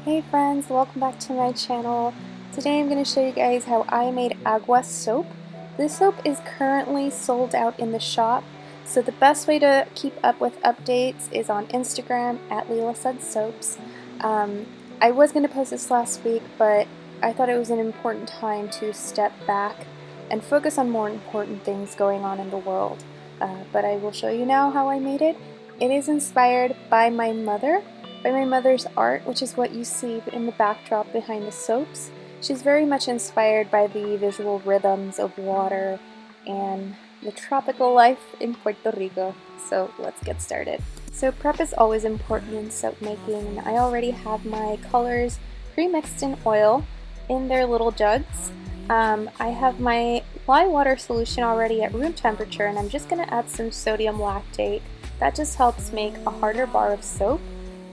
Hey friends, welcome back to my channel. Today I'm going to show you guys how I made Aguas soap. This soap is currently sold out in the shop, so the best way to keep up with updates is on Instagram at Leela Said Soaps. I was going to post this last week, but I thought it was an important time to step back and focus on more important things going on in the world. But I will show you now how I made it. It is inspired by my mother's art, which is what you see in the backdrop behind the soaps. She's very much inspired by the visual rhythms of water and the tropical life in Puerto Rico. So let's get started. So prep is always important in soap making, and I already have my colors pre-mixed in oil in their little jugs. I have my lye water solution already at room temperature, and I'm just going to add some sodium lactate. That just helps make a harder bar of soap.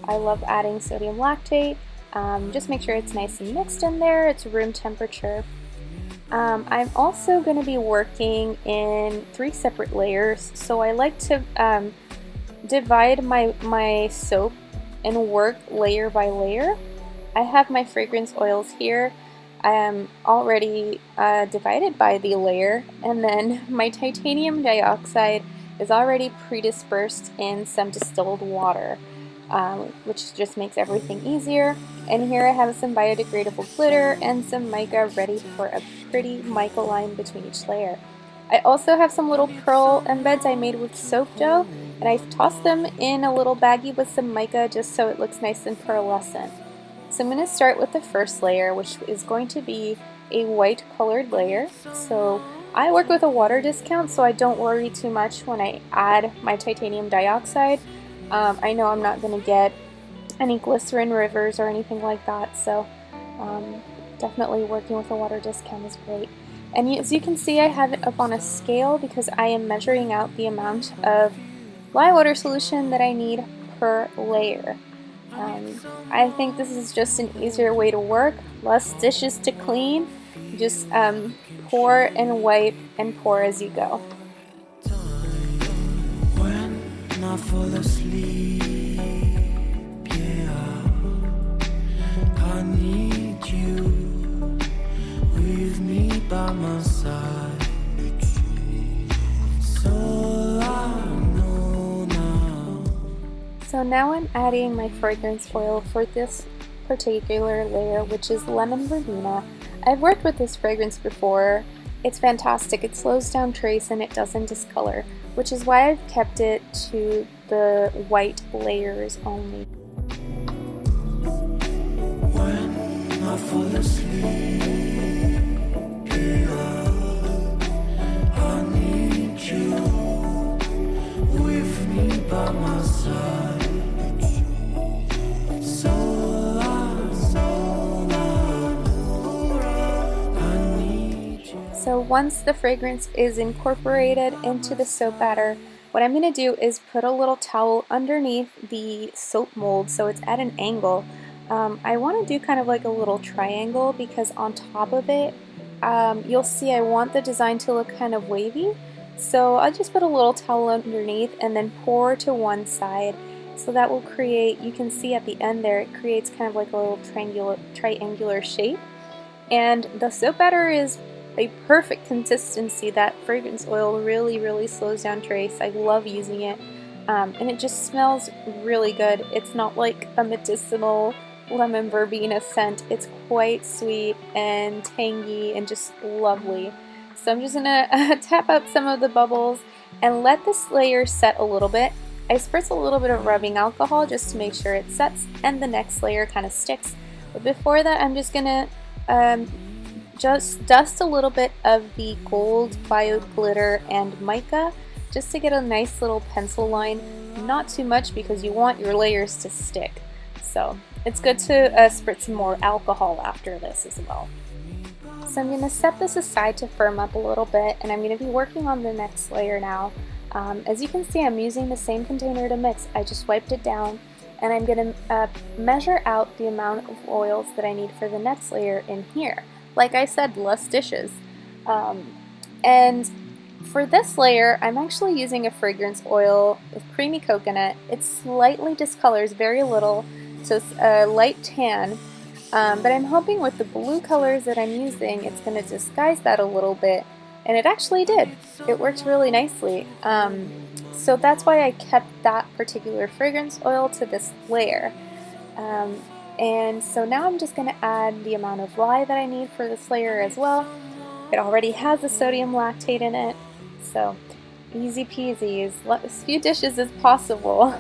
I love adding sodium lactate. Just make sure it's nice and mixed in there. It's room temperature. I'm also going to be working in 3 separate layers, so I like to divide my soap and work layer by layer. I have my fragrance oils here. I am already divided by the layer, and then my titanium dioxide is already pre-dispersed in some distilled water. Which just makes everything easier. And here I have some biodegradable glitter and some mica ready for a pretty mica line between each layer. I also have some little pearl embeds I made with soap dough, and I've tossed them in a little baggie with some mica just so it looks nice and pearlescent. So I'm going to start with the first layer, which is going to be a white colored layer. So I work with a water discount, so I don't worry too much when I add my titanium dioxide. I know I'm not going to get any glycerin rivers or anything like that, so definitely working with a water discount is great. And as you can see, I have it up on a scale because I am measuring out the amount of lye water solution that I need per layer. I think this is just an easier way to work, less dishes to clean. Just pour and wipe and pour as you go. I fall asleep, yeah, I need you with me by my side. It's all I know now. So now I'm adding my fragrance oil for this particular layer, which is lemon verbena. I've worked with this fragrance before. It's fantastic. It slows down trace and it doesn't discolor, which is why I've kept it to the white layers only. When I fall asleep, yeah, I need you with me by my side. So once the fragrance is incorporated into the soap batter, what I'm going to do is put a little towel underneath the soap mold so it's at an angle. I want to do kind of like a little triangle because on top of it, you'll see I want the design to look kind of wavy. So I'll just put a little towel underneath and then pour to one side. So that will create, you can see at the end there, it creates kind of like a little triangular shape. And the soap batter is a perfect consistency. That fragrance oil really slows down trace. I love using it, and it just smells really good. It's not like a medicinal lemon verbena scent. It's quite sweet and tangy and just lovely. So I'm just gonna tap out some of the bubbles and let this layer set a little bit. I spritz a little bit of rubbing alcohol just to make sure it sets and the next layer kind of sticks. But before that, I'm just gonna just dust a little bit of the gold bio glitter and mica just to get a nice little pencil line. Not too much because you want your layers to stick. So it's good to spritz some more alcohol after this as well. So I'm going to set this aside to firm up a little bit, and I'm going to be working on the next layer now. As you can see, I'm using the same container to mix. I just wiped it down, and I'm going to measure out the amount of oils that I need for the next layer in here. Like I said, less dishes. And for this layer, I'm actually using a fragrance oil with creamy coconut. It slightly discolors, very little, so it's a light tan, but I'm hoping with the blue colors that I'm using it's going to disguise that a little bit, and it actually did. It worked really nicely. So that's why I kept that particular fragrance oil to this layer. And so now I'm just going to add the amount of lye that I need for this layer as well. It already has the sodium lactate in it, so easy peasy, as few dishes as possible.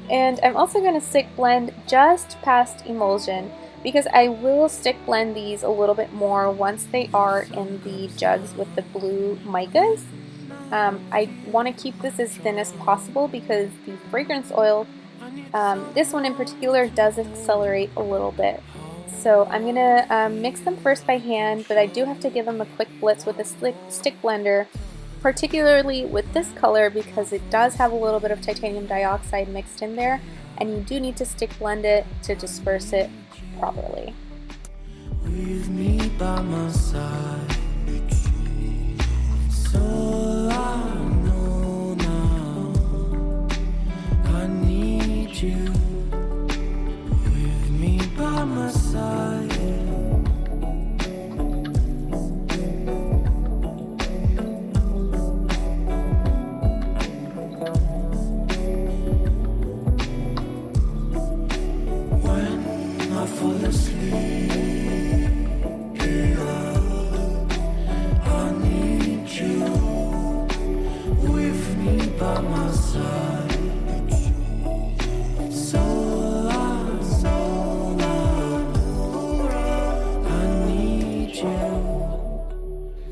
And I'm also going to stick blend just past emulsion because I will stick blend these a little bit more once they are in the jugs with the blue micas. I want to keep this as thin as possible because the fragrance oil, this one in particular, does accelerate a little bit. So I'm going to mix them first by hand, but I do have to give them a quick blitz with a stick blender, particularly with this color because it does have a little bit of titanium dioxide mixed in there, and you do need to stick blend it to disperse it properly. With me by my side, it's all I know now. I need you. With me by my side.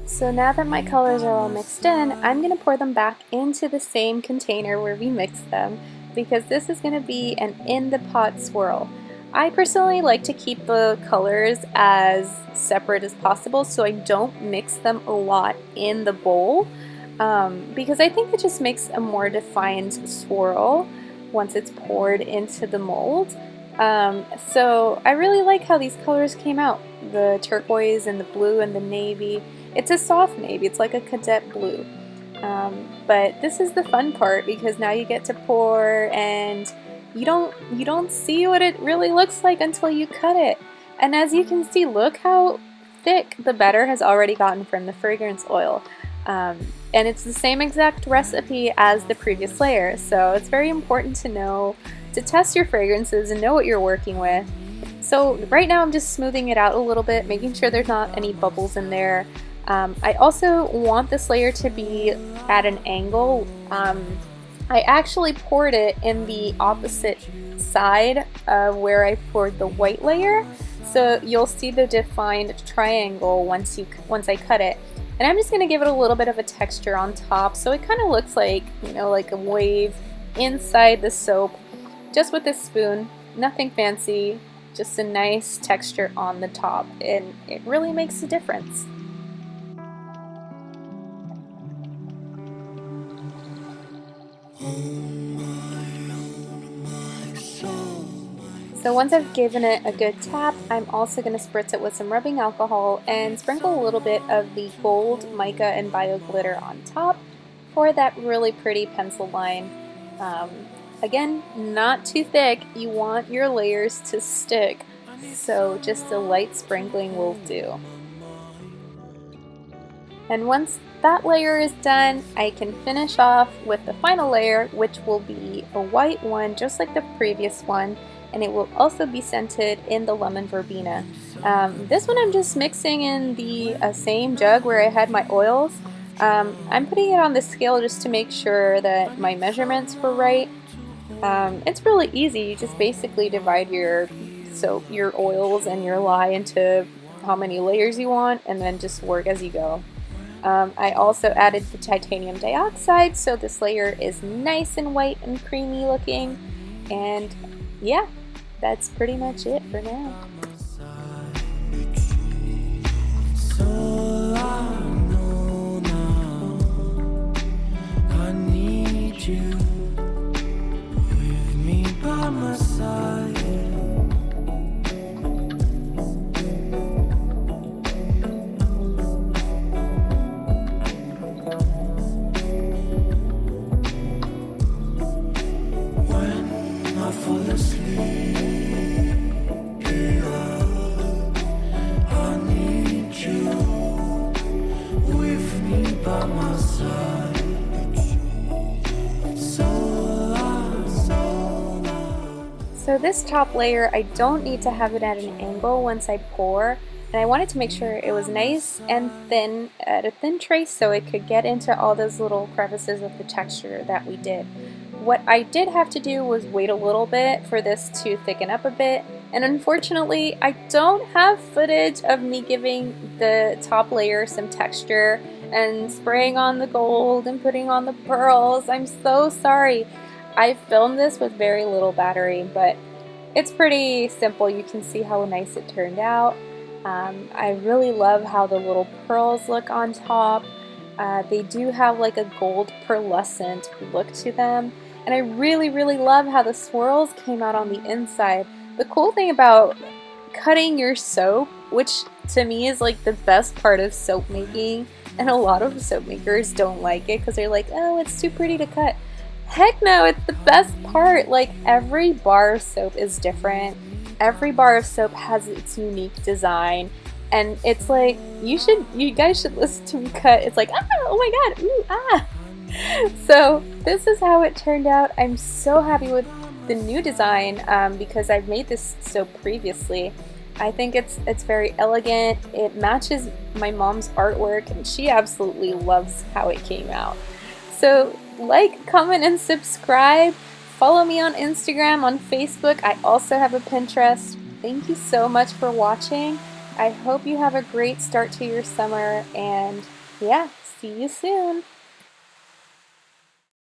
So now that my colors are all mixed in, I'm going to pour them back into the same container where we mixed them because this is going to be an in the pot swirl. I personally like to keep the colors as separate as possible so I don't mix them a lot in the bowl because I think it just makes a more defined swirl once it's poured into the mold. So I really like how these colors came out, the turquoise and the blue and the navy. It's a soft navy, it's like a cadet blue. But this is the fun part because now you get to pour and you don't see what it really looks like until you cut it. And as you can see, look how thick the batter has already gotten from the fragrance oil. And it's the same exact recipe as the previous layer, so it's very important to know to test your fragrances and know what you're working with. So right now I'm just smoothing it out a little bit, making sure there's not any bubbles in there. I also want this layer to be at an angle. I actually poured it in the opposite side of where I poured the white layer, so you'll see the defined triangle once I cut it. And I'm just going to give it a little bit of a texture on top so it kind of looks like, you know, like a wave inside the soap, just with this spoon. Nothing fancy, just a nice texture on the top, and it really makes a difference. So once I've given it a good tap, I'm also going to spritz it with some rubbing alcohol and sprinkle a little bit of the gold mica and bio glitter on top for that really pretty pencil line. Again, not too thick, you want your layers to stick, so just a light sprinkling will do. And once that layer is done, I can finish off with the final layer, which will be a white one just like the previous one, and it will also be scented in the lemon verbena. This one I'm just mixing in the same jug where I had my oils. I'm putting it on the scale just to make sure that my measurements were right. It's really easy, you just basically divide your oils and your lye into how many layers you want and then just work as you go. I also added the titanium dioxide, so this layer is nice and white and creamy looking, and yeah, that's pretty much it for now. When I fall asleep So this top layer, I don't need to have it at an angle once I pour, and I wanted to make sure it was nice and thin at a thin trace so it could get into all those little crevices of the texture that we did. What I did have to do was wait a little bit for this to thicken up a bit, and unfortunately I don't have footage of me giving the top layer some texture and spraying on the gold and putting on the pearls. I'm so sorry. I filmed this with very little battery, but it's pretty simple. You can see how nice it turned out. I really love how the little pearls look on top. They do have like a gold pearlescent look to them. And I really, really love how the swirls came out on the inside. The cool thing about cutting your soap, which to me is like the best part of soap making, and a lot of soap makers don't like it because they're like, oh, it's too pretty to cut. Heck no, it's the best part. Like, every bar of soap is different. Every bar of soap has its unique design. And it's like, you guys should listen to me cut. It's like, ah, oh my god, ooh, ah. So this is how it turned out. I'm so happy with the new design because I've made this soap previously. I think it's very elegant. It matches my mom's artwork and she absolutely loves how it came out. So like, comment, and subscribe. Follow me on Instagram, on Facebook. I also have a Pinterest. Thank you so much for watching. I hope you have a great start to your summer, and yeah, see you soon.